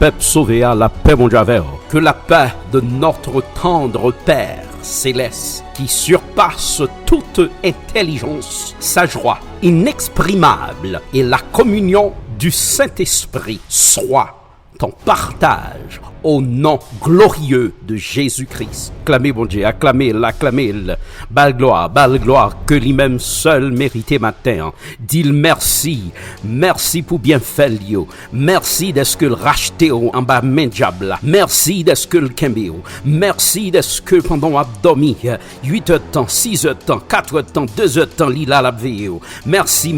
peuple sauvé à la paix mondiale. Que la paix de notre tendre Père céleste, qui surpasse toute intelligence, sa joie inexprimable et la communion du Saint-Esprit soit ton partage au nom glorieux de Jésus-Christ. Acclamez bon Dieu, acclamez-le, bal gloire, que lui-même seul méritait matin. Dis-le merci pour bien faire lio. Merci d'être que le racheté en bas main diable. Merci d'être que le kembe. Merci d'être que pendant abdomi 8 heures de temps, 6 heures de temps, 4 heures de temps, 2 heures de temps, lila la veille. Merci.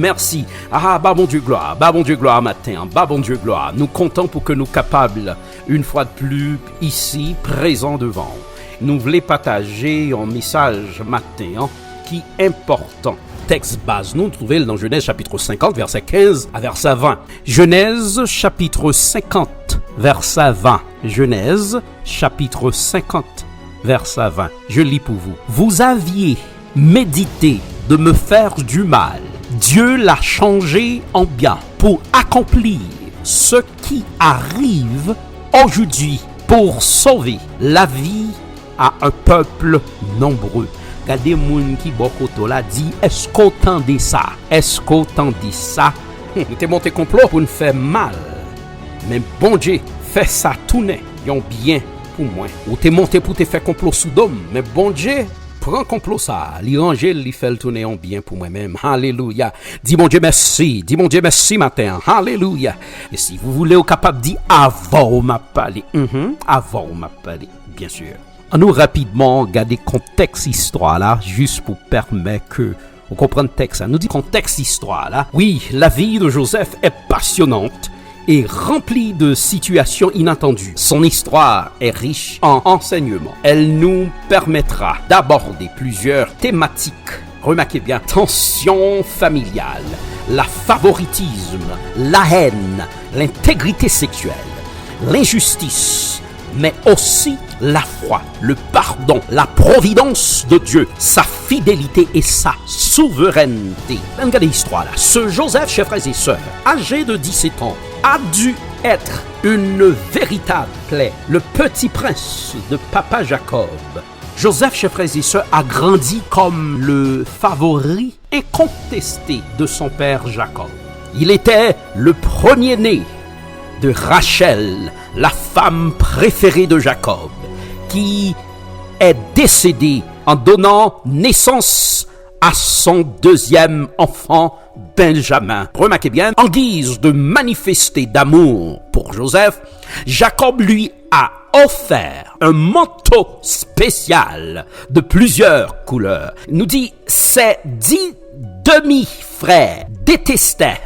Ah, bah bon Dieu gloire matin, bah bon Dieu gloire. Nous comptons pour que nous capables, une fois de plus, ici, présents devant. Nous voulons partager un message matin qui est important. Texte base, nous trouvons dans Genèse chapitre 50, verset 15 à verset 20. Genèse chapitre 50, verset 20. Genèse chapitre 50, verset 20. Je lis pour vous. Vous aviez médité de me faire du mal. Dieu l'a changé en bien pour accomplir ce qui arrive aujourd'hui pour sauver la vie à un peuple nombreux. Regardez moun qui bokoto la dit est-ce qu'on tendait ça? Est-ce qu'on tendait ça? Nous t'es monté complot pour nous faire mal. Mais bon Dieu, fait ça tourner yon bien pour moi. Ou t'es monté pour te faire complot sous dôme. Mais bon Dieu, prends complot ça, li ranger, li fait le tourner en bien pour moi-même. Alléluia. Dis mon Dieu merci matin. Alléluia. Et si vous voulez au capable dire avant m'a parlé. Avant m'a parlé, bien sûr. On nous rapidement regarder contexte histoire là, juste pour permettre que on comprenne le texte. Nous dit contexte histoire là. Oui, la vie de Joseph est passionnante et remplie de situations inattendues. Son histoire est riche en enseignements. Elle nous permettra d'aborder plusieurs thématiques. Remarquez bien, tension familiale, la favoritisme, la haine, l'intégrité sexuelle, l'injustice, mais aussi la foi, le pardon, la providence de Dieu, sa fidélité et sa souveraineté. Regardez l'histoire là. Ce Joseph, chers frères et sœurs, âgé de 17 ans, a dû être une véritable plaie, le petit prince de papa Jacob. Joseph, chers frères et sœurs, a grandi comme le favori incontesté de son père Jacob. Il était le premier-né de Rachel, la femme préférée de Jacob, qui est décédée en donnant naissance à son deuxième enfant, Benjamin. Remarquez bien, en guise de manifester d'amour pour Joseph, Jacob lui a offert un manteau spécial de plusieurs couleurs. Il nous dit, ses 10 demi-frères détestaient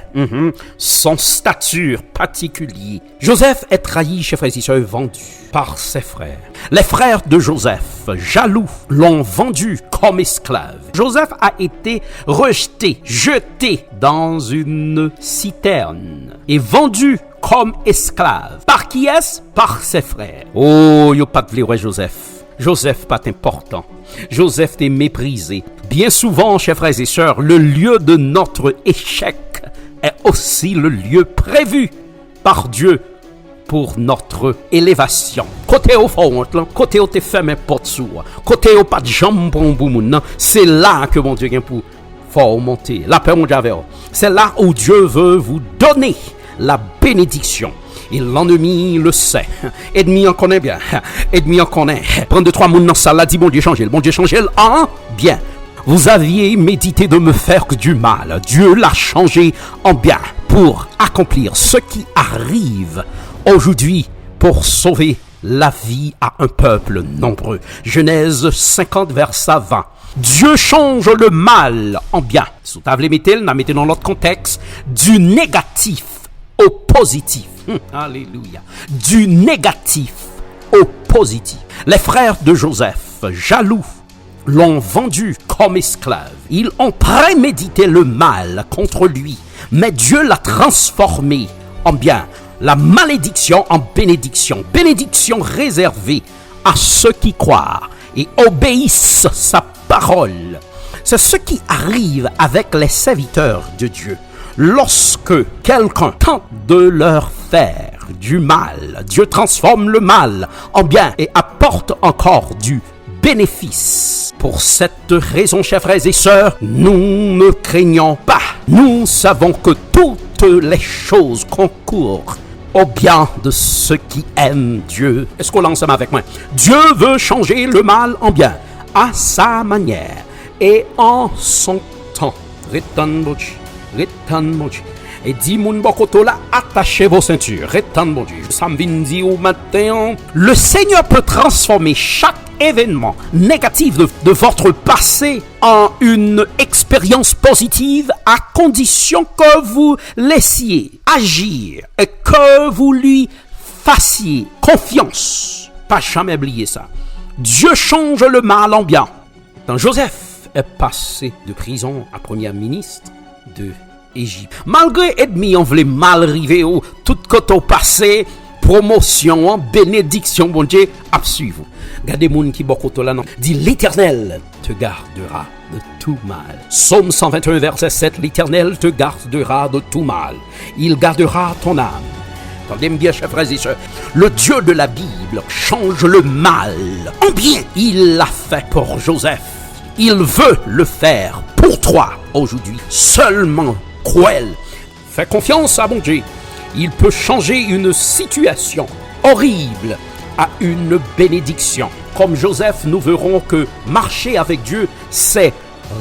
son statut particulier. Joseph est trahi, chers frères et sœurs, vendu par ses frères. Les frères de Joseph, jaloux, l'ont vendu comme esclave. Joseph a été rejeté, jeté dans une citerne et vendu comme esclave. Par qui est-ce? Par ses frères. Oh, yo pas de vle, ouais, Joseph. Joseph pas important. Joseph est méprisé. Bien souvent, chers frères et sœurs, le lieu de notre échec est aussi le lieu prévu par Dieu pour notre élévation. Côté au fond, côté au te fait mes portes sous, côté au pas de jambes pour un bout, c'est là que mon Dieu vient pour faire monter la paix mondiale. C'est là où Dieu veut vous donner la bénédiction. Et l'ennemi le sait. Ennemi en connaît bien. Ennemi en connaît. Prendre 2-3 mouns dans ça, là, dit bon Dieu changez. Bon Dieu changez en bien. Vous aviez médité de me faire du mal. Dieu l'a changé en bien pour accomplir ce qui arrive aujourd'hui pour sauver la vie à un peuple nombreux. Genèse 50, verset 20. Dieu change le mal en bien. Si vous avez mettez dans l'autre contexte, du négatif au positif. Alléluia. Du négatif au positif. Les frères de Joseph, jaloux, l'ont vendu comme esclave. Ils ont prémédité le mal contre lui, mais Dieu l'a transformé en bien. La malédiction en bénédiction. Bénédiction réservée à ceux qui croient et obéissent sa parole. C'est ce qui arrive avec les serviteurs de Dieu. lorsque quelqu'un tente de leur faire du mal, Dieu transforme le mal en bien et apporte encore du bénéfice. Pour cette raison, chers frères et sœurs, nous ne craignons pas. Nous savons que toutes les choses concourent au bien de ceux qui aiment Dieu. Est-ce qu'on lance avec moi? Dieu veut changer le mal en bien, à sa manière et en son temps. Et dit mon bokoto là, attachez vos ceintures. Le Seigneur peut transformer chaque événement négatif de votre passé en une expérience positive à condition que vous laissiez agir et que vous lui fassiez confiance. Pas jamais oublier ça. Dieu change le mal en bien. Quand Joseph est passé de prison à premier ministre de Égypte, malgré ennemis on voulait mal arriver ou tout côté passé, promotion, bénédiction, bon Dieu, à suivre. Regardez moun qui bokoto là non. Dit l'Éternel te gardera de tout mal. Psaume 121 verset 7, l'Éternel te gardera de tout mal. Il gardera ton âme. Entendez-moi bien, chers frères et sœurs, le Dieu de la Bible change le mal en bien. Il l'a fait pour Joseph. Il veut le faire pour toi aujourd'hui. Seulement cruel. Fais confiance à mon Dieu. Il peut changer une situation horrible à une bénédiction. Comme Joseph, nous verrons que marcher avec Dieu, c'est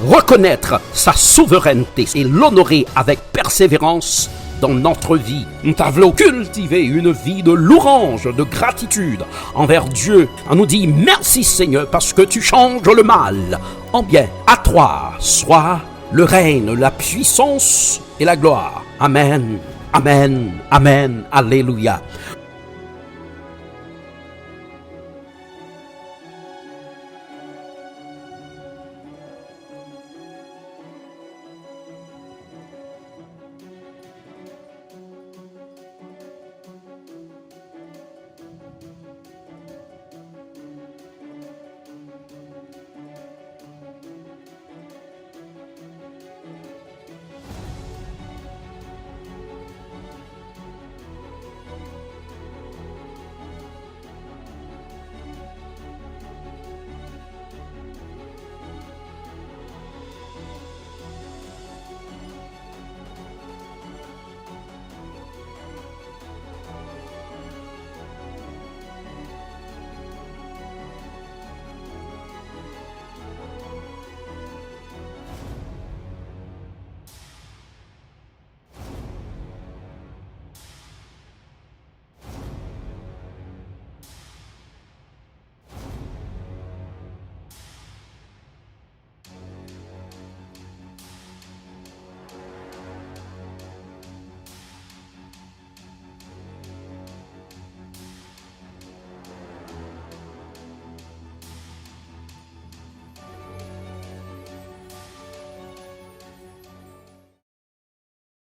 reconnaître sa souveraineté et l'honorer avec persévérance dans notre vie. Nous avons cultivé une vie de louange, de gratitude envers Dieu. On nous dit merci Seigneur parce que tu changes le mal en bien. À toi soit le règne, la puissance et la gloire. Amen. Amen. Amen. Alléluia.